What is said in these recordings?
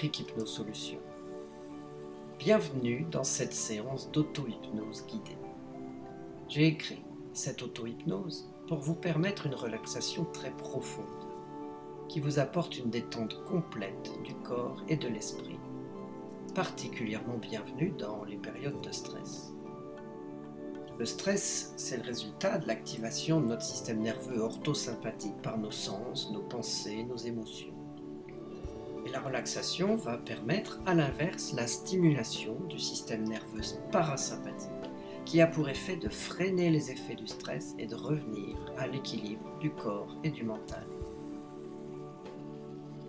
Eric Hypnosolutions. Bienvenue dans cette séance d'auto-hypnose guidée. J'ai écrit cette auto-hypnose pour vous permettre une relaxation très profonde qui vous apporte une détente complète du corps et de l'esprit, particulièrement bienvenue dans les périodes de stress. Le stress, c'est le résultat de l'activation de notre système nerveux orthosympathique par nos sens, nos pensées, nos émotions. Et la relaxation va permettre à l'inverse la stimulation du système nerveux parasympathique qui a pour effet de freiner les effets du stress et de revenir à l'équilibre du corps et du mental.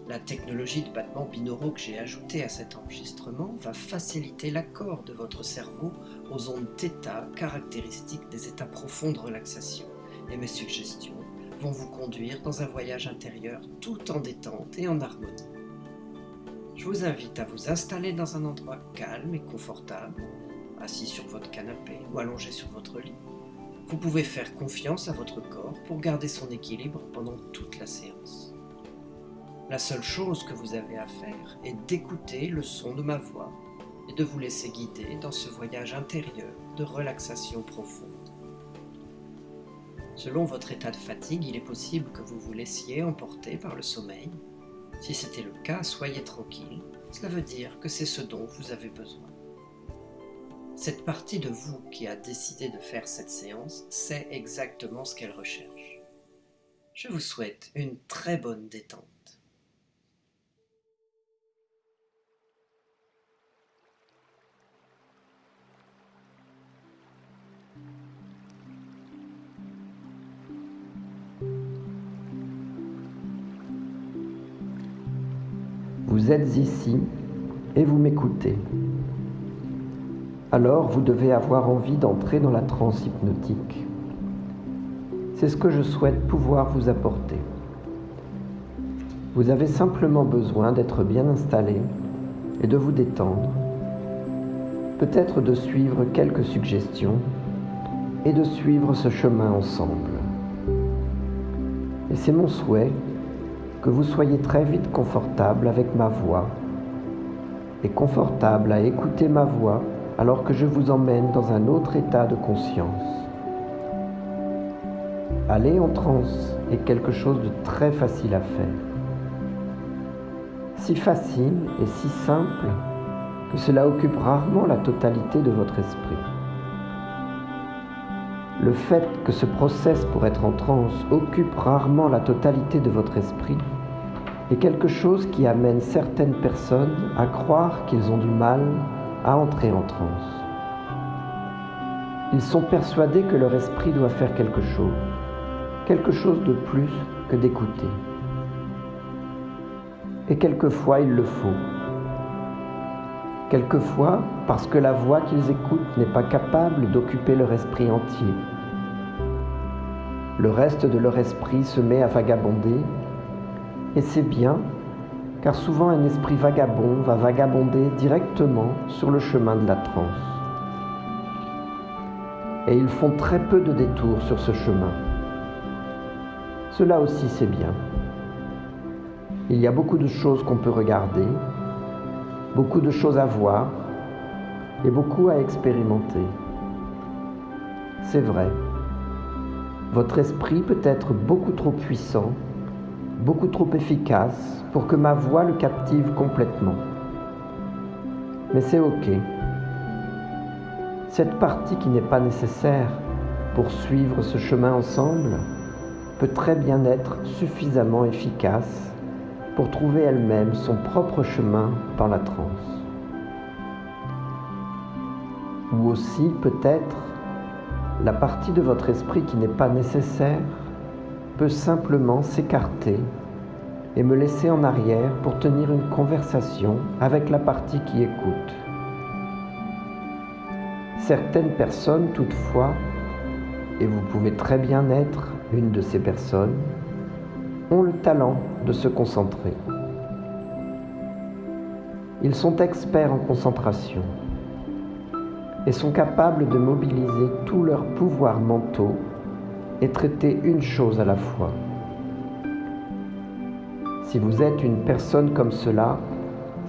La technologie de battements binauraux que j'ai ajoutée à cet enregistrement va faciliter l'accord de votre cerveau aux ondes θ caractéristiques des états profonds de relaxation. Et mes suggestions vont vous conduire dans un voyage intérieur tout en détente et en harmonie. Je vous invite à vous installer dans un endroit calme et confortable, assis sur votre canapé ou allongé sur votre lit. Vous pouvez faire confiance à votre corps pour garder son équilibre pendant toute la séance. La seule chose que vous avez à faire est d'écouter le son de ma voix et de vous laisser guider dans ce voyage intérieur de relaxation profonde. Selon votre état de fatigue, il est possible que vous vous laissiez emporter par le sommeil. Si c'était le cas, soyez tranquille, cela veut dire que c'est ce dont vous avez besoin. Cette partie de vous qui a décidé de faire cette séance sait exactement ce qu'elle recherche. Je vous souhaite une très bonne détente. Vous êtes ici et vous m'écoutez. Alors vous devez avoir envie d'entrer dans la transe hypnotique. C'est ce que je souhaite pouvoir vous apporter. Vous avez simplement besoin d'être bien installé et de vous détendre, peut-être de suivre quelques suggestions et de suivre ce chemin ensemble. Et c'est mon souhait que vous soyez très vite confortable avec ma voix et confortable à écouter ma voix alors que je vous emmène dans un autre état de conscience. Aller en transe est quelque chose de très facile à faire. Si facile et si simple que cela occupe rarement la totalité de votre esprit. Le fait que ce process pour être en transe occupe rarement la totalité de votre esprit est quelque chose qui amène certaines personnes à croire qu'ils ont du mal à entrer en transe. Ils sont persuadés que leur esprit doit faire quelque chose de plus que d'écouter. Et quelquefois il le faut. Quelquefois parce que la voix qu'ils écoutent n'est pas capable d'occuper leur esprit entier. Le reste de leur esprit se met à vagabonder, et c'est bien, car souvent un esprit vagabond va vagabonder directement sur le chemin de la transe. Et ils font très peu de détours sur ce chemin. Cela aussi c'est bien. Il y a beaucoup de choses qu'on peut regarder, beaucoup de choses à voir et beaucoup à expérimenter. C'est vrai. Votre esprit peut être beaucoup trop puissant, beaucoup trop efficace pour que ma voix le captive complètement. Mais c'est ok. Cette partie qui n'est pas nécessaire pour suivre ce chemin ensemble peut très bien être suffisamment efficace pour trouver elle-même son propre chemin dans la transe. Ou aussi peut-être la partie de votre esprit qui n'est pas nécessaire peut simplement s'écarter et me laisser en arrière pour tenir une conversation avec la partie qui écoute. Certaines personnes toutefois, et vous pouvez très bien être une de ces personnes, ont le talent de se concentrer. Ils sont experts en concentration et sont capables de mobiliser tous leurs pouvoirs mentaux et traiter une chose à la fois. Si vous êtes une personne comme cela,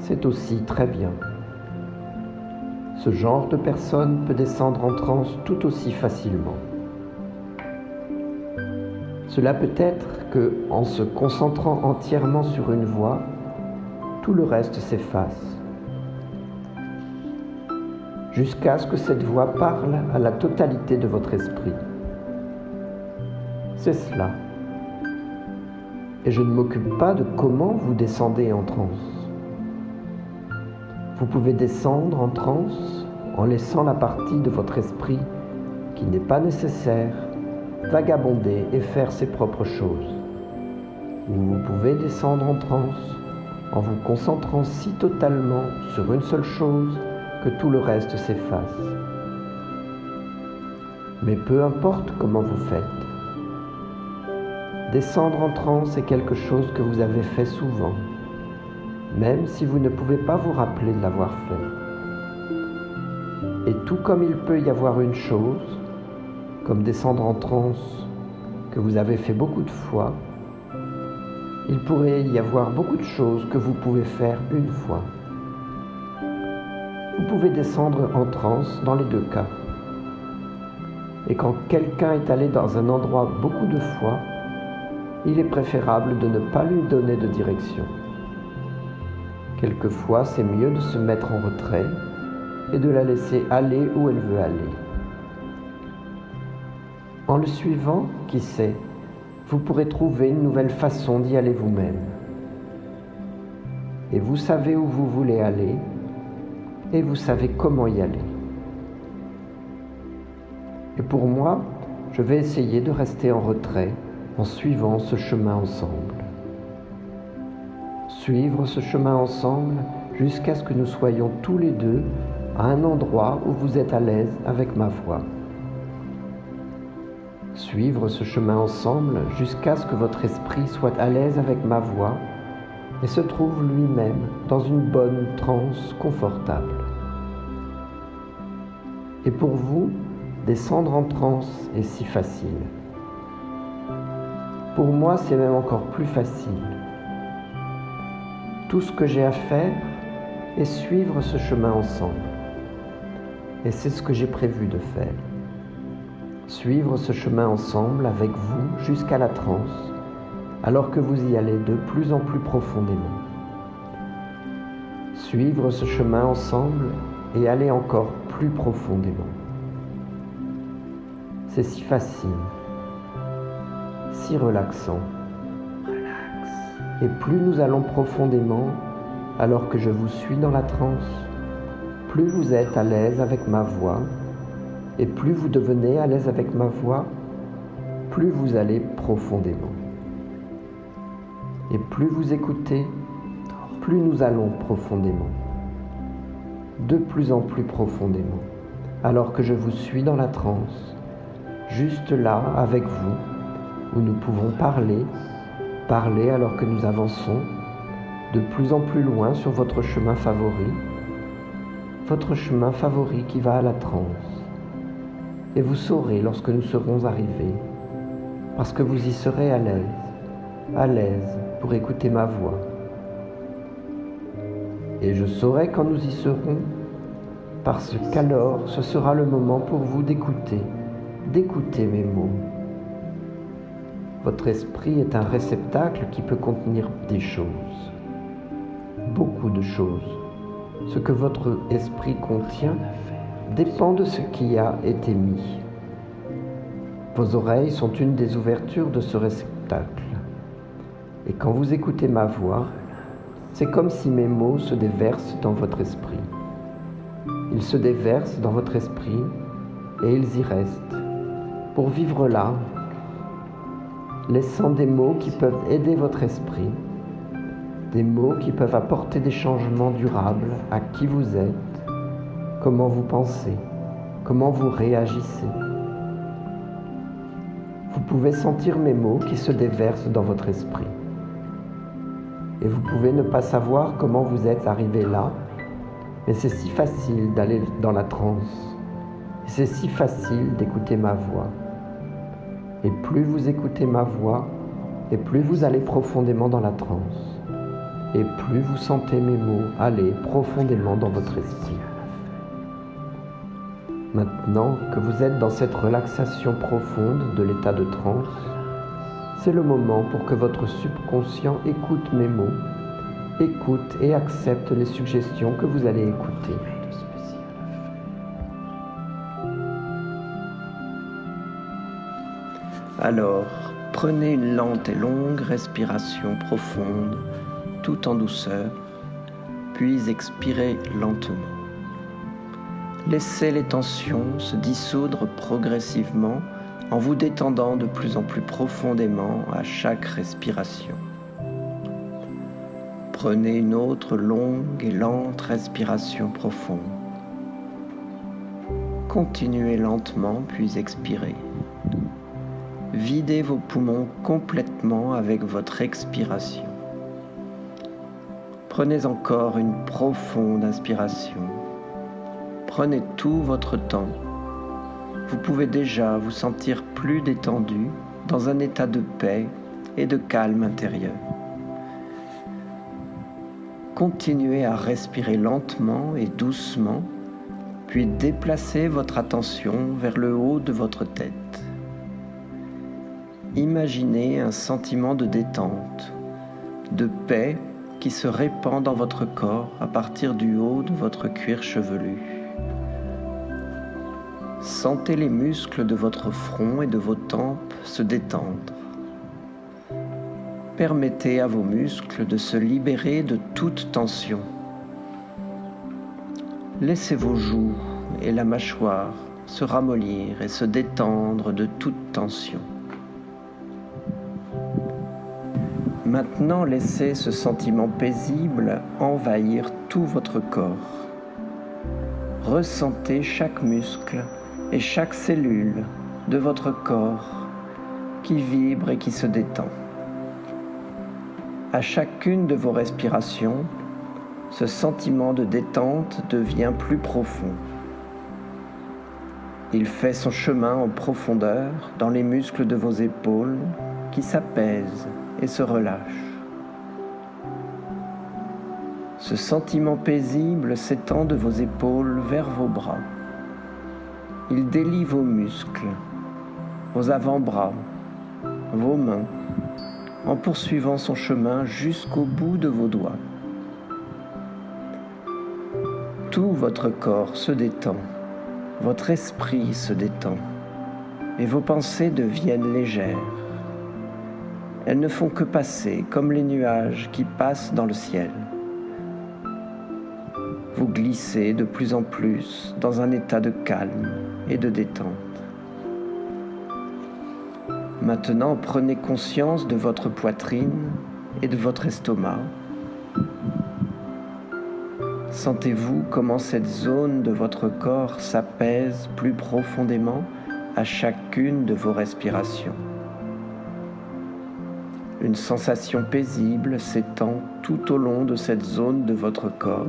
c'est aussi très bien. Ce genre de personne peut descendre en transe tout aussi facilement. Cela peut être que, en se concentrant entièrement sur une voix, tout le reste s'efface, jusqu'à ce que cette voix parle à la totalité de votre esprit. C'est cela. Et je ne m'occupe pas de comment vous descendez en transe. Vous pouvez descendre en transe en laissant la partie de votre esprit qui n'est pas nécessaire vagabonder et faire ses propres choses. Ou vous pouvez descendre en transe en vous concentrant si totalement sur une seule chose que tout le reste s'efface. Mais peu importe comment vous faites, descendre en transe est quelque chose que vous avez fait souvent, même si vous ne pouvez pas vous rappeler de l'avoir fait. Et tout comme il peut y avoir une chose, comme descendre en transe, que vous avez fait beaucoup de fois, il pourrait y avoir beaucoup de choses que vous pouvez faire une fois. Vous pouvez descendre en transe dans les deux cas. Et quand quelqu'un est allé dans un endroit beaucoup de fois, il est préférable de ne pas lui donner de direction. Quelquefois, c'est mieux de se mettre en retrait et de la laisser aller où elle veut aller. En le suivant, qui sait, vous pourrez trouver une nouvelle façon d'y aller vous-même. Et vous savez où vous voulez aller, et vous savez comment y aller. Et pour moi, je vais essayer de rester en retrait en suivant ce chemin ensemble. Suivre ce chemin ensemble jusqu'à ce que nous soyons tous les deux à un endroit où vous êtes à l'aise avec ma voix. Suivre ce chemin ensemble jusqu'à ce que votre esprit soit à l'aise avec ma voix et se trouve lui-même dans une bonne transe confortable. Et pour vous, descendre en transe est si facile. Pour moi, c'est même encore plus facile. Tout ce que j'ai à faire est suivre ce chemin ensemble. Et c'est ce que j'ai prévu de faire. Suivre ce chemin ensemble avec vous jusqu'à la transe, alors que vous y allez de plus en plus profondément. Suivre ce chemin ensemble et aller encore plus profondément. C'est si facile, si relaxant. Et plus nous allons profondément, alors que je vous suis dans la transe, plus vous êtes à l'aise avec ma voix, et plus vous devenez à l'aise avec ma voix, plus vous allez profondément. Et plus vous écoutez, plus nous allons profondément. De plus en plus profondément, alors que je vous suis dans la transe, juste là avec vous, où nous pouvons parler alors que nous avançons, de plus en plus loin sur votre chemin favori qui va à la transe. Et vous saurez lorsque nous serons arrivés, parce que vous y serez à l'aise pour écouter ma voix. Et je saurai quand nous y serons, parce qu'alors ce sera le moment pour vous d'écouter mes mots. Votre esprit est un réceptacle qui peut contenir des choses, beaucoup de choses. Ce que votre esprit contient dépend de ce qui a été mis. Vos oreilles sont une des ouvertures de ce réceptacle. Et quand vous écoutez ma voix, c'est comme si mes mots se déversent dans votre esprit. Ils se déversent dans votre esprit et ils y restent, pour vivre là, laissant des mots qui peuvent aider votre esprit, des mots qui peuvent apporter des changements durables à qui vous êtes, comment vous pensez, comment vous réagissez. Vous pouvez sentir mes mots qui se déversent dans votre esprit. Et vous pouvez ne pas savoir comment vous êtes arrivé là, mais c'est si facile d'aller dans la transe. Et c'est si facile d'écouter ma voix. Et plus vous écoutez ma voix, et plus vous allez profondément dans la transe. et plus vous sentez mes mots aller profondément dans votre esprit. Maintenant que vous êtes dans cette relaxation profonde de l'état de transe, c'est le moment pour que votre subconscient écoute mes mots, écoute et accepte les suggestions que vous allez écouter. Alors, prenez une lente et longue respiration profonde, tout en douceur, puis expirez lentement. Laissez les tensions se dissoudre progressivement en vous détendant de plus en plus profondément à chaque respiration. Prenez une autre longue et lente respiration profonde. Continuez lentement, puis expirez. Videz vos poumons complètement avec votre expiration. Prenez encore une profonde inspiration. Prenez tout votre temps. Vous pouvez déjà vous sentir plus détendu, dans un état de paix et de calme intérieur. Continuez à respirer lentement et doucement, puis déplacez votre attention vers le haut de votre tête. Imaginez un sentiment de détente, de paix qui se répand dans votre corps à partir du haut de votre cuir chevelu. Sentez les muscles de votre front et de vos tempes se détendre. Permettez à vos muscles de se libérer de toute tension. Laissez vos joues et la mâchoire se ramollir et se détendre de toute tension. Maintenant, laissez ce sentiment paisible envahir tout votre corps. Ressentez chaque muscle et chaque cellule de votre corps qui vibre et qui se détend. À chacune de vos respirations, ce sentiment de détente devient plus profond. Il fait son chemin en profondeur dans les muscles de vos épaules qui s'apaisent et se relâchent. Ce sentiment paisible s'étend de vos épaules vers vos bras. Il délie vos muscles, vos avant-bras, vos mains, en poursuivant son chemin jusqu'au bout de vos doigts. Tout votre corps se détend, votre esprit se détend, et vos pensées deviennent légères. Elles ne font que passer comme les nuages qui passent dans le ciel. Vous glissez de plus en plus dans un état de calme et de détente. Maintenant, prenez conscience de votre poitrine et de votre estomac. Sentez-vous comment cette zone de votre corps s'apaise plus profondément à chacune de vos respirations. Une sensation paisible s'étend tout au long de cette zone de votre corps,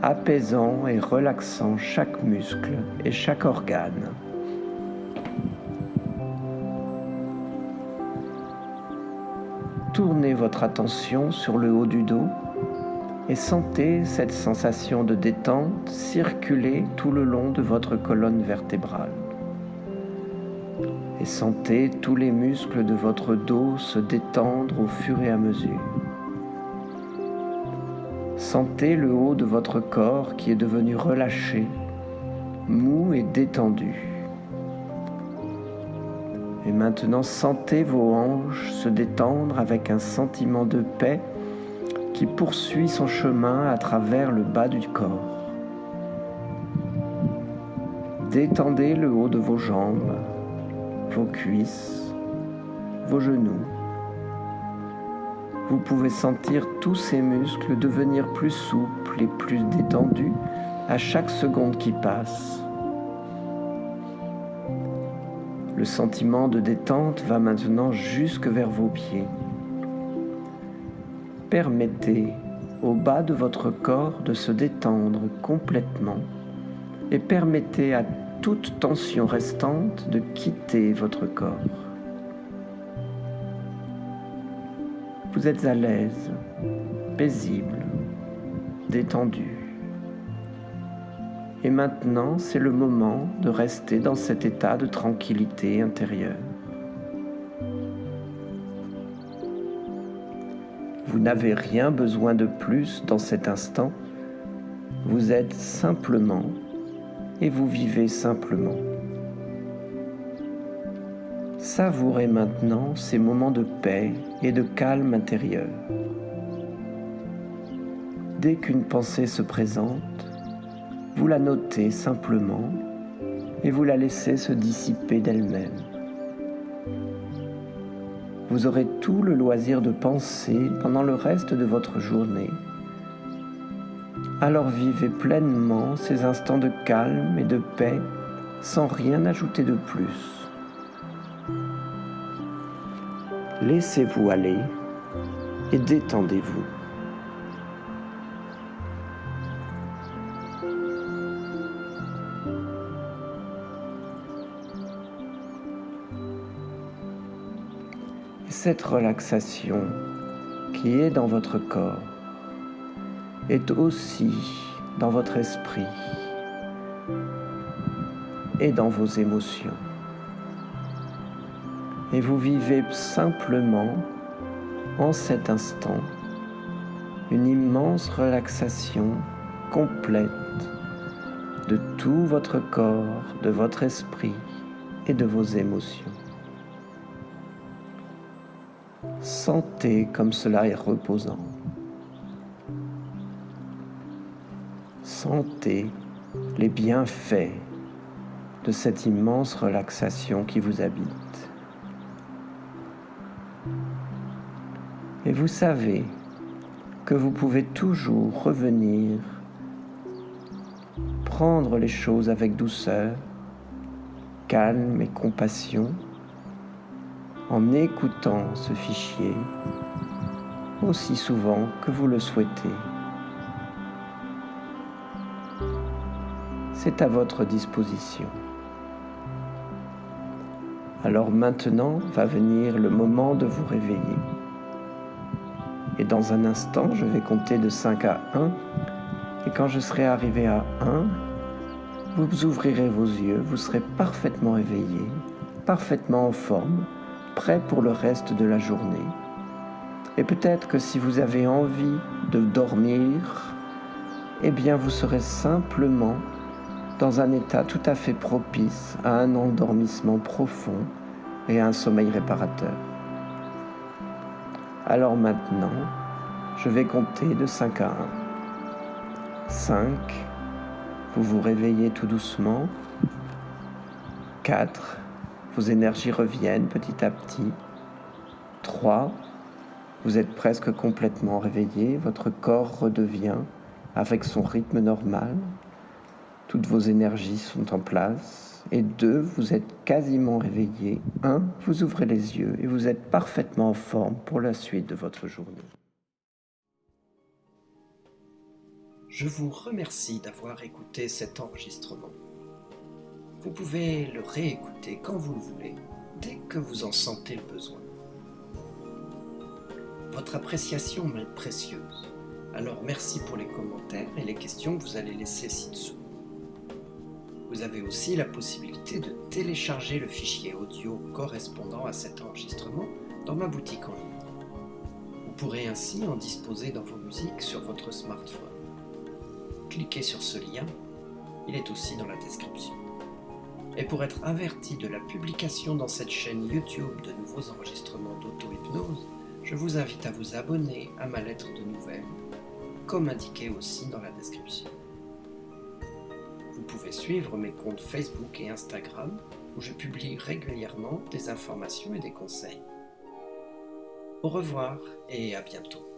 apaisant et relaxant chaque muscle et chaque organe. Tournez votre attention sur le haut du dos et sentez cette sensation de détente circuler tout le long de votre colonne vertébrale. Et sentez tous les muscles de votre dos se détendre au fur et à mesure. Sentez le haut de votre corps qui est devenu relâché, mou et détendu. Et maintenant, sentez vos hanches se détendre avec un sentiment de paix qui poursuit son chemin à travers le bas du corps. Détendez le haut de vos jambes, vos cuisses, vos genoux. Vous pouvez sentir tous ces muscles devenir plus souples et plus détendus à chaque seconde qui passe. Le sentiment de détente va maintenant jusque vers vos pieds. Permettez au bas de votre corps de se détendre complètement et permettez à toute tension restante de quitter votre corps. Vous êtes à l'aise, paisible, détendu. Et maintenant, c'est le moment de rester dans cet état de tranquillité intérieure. Vous n'avez rien besoin de plus dans cet instant. Vous êtes simplement et vous vivez simplement. Savourez maintenant ces moments de paix et de calme intérieur. Dès qu'une pensée se présente, vous la notez simplement et vous la laissez se dissiper d'elle-même. Vous aurez tout le loisir de penser pendant le reste de votre journée. Alors vivez pleinement ces instants de calme et de paix sans rien ajouter de plus. Laissez-vous aller et détendez-vous. Cette relaxation qui est dans votre corps est aussi dans votre esprit et dans vos émotions. Et vous vivez simplement en cet instant une immense relaxation complète de tout votre corps, de votre esprit et de vos émotions. Sentez comme cela est reposant. Sentez les bienfaits de cette immense relaxation qui vous habite. Et vous savez que vous pouvez toujours revenir, prendre les choses avec douceur, calme et compassion, en écoutant ce fichier aussi souvent que vous le souhaitez. C'est à votre disposition. Alors maintenant va venir le moment de vous réveiller. Et dans un instant, je vais compter de 5 à 1. Et quand je serai arrivé à 1, vous ouvrirez vos yeux, vous serez parfaitement réveillé, parfaitement en forme, prêt pour le reste de la journée. Et peut-être que si vous avez envie de dormir, eh bien vous serez simplement dans un état tout à fait propice à un endormissement profond et à un sommeil réparateur. Alors maintenant, je vais compter de 5 à 1. 5, vous vous réveillez tout doucement. 4, vos énergies reviennent petit à petit. 3, vous êtes presque complètement réveillé, votre corps redevient avec son rythme normal. Toutes vos énergies sont en place. Et 2, vous êtes quasiment réveillé. 1, vous ouvrez les yeux et vous êtes parfaitement en forme pour la suite de votre journée. Je vous remercie d'avoir écouté cet enregistrement. Vous pouvez le réécouter quand vous le voulez, dès que vous en sentez le besoin. Votre appréciation m'est précieuse, alors merci pour les commentaires et les questions que vous allez laisser ci-dessous. Vous avez aussi la possibilité de télécharger le fichier audio correspondant à cet enregistrement dans ma boutique en ligne. Vous pourrez ainsi en disposer dans vos musiques sur votre smartphone. Cliquez sur ce lien, il est aussi dans la description. Et pour être averti de la publication dans cette chaîne YouTube de nouveaux enregistrements d'auto-hypnose, je vous invite à vous abonner à ma lettre de nouvelles, comme indiqué aussi dans la description. Vous pouvez suivre mes comptes Facebook et Instagram, où je publie régulièrement des informations et des conseils. Au revoir et à bientôt.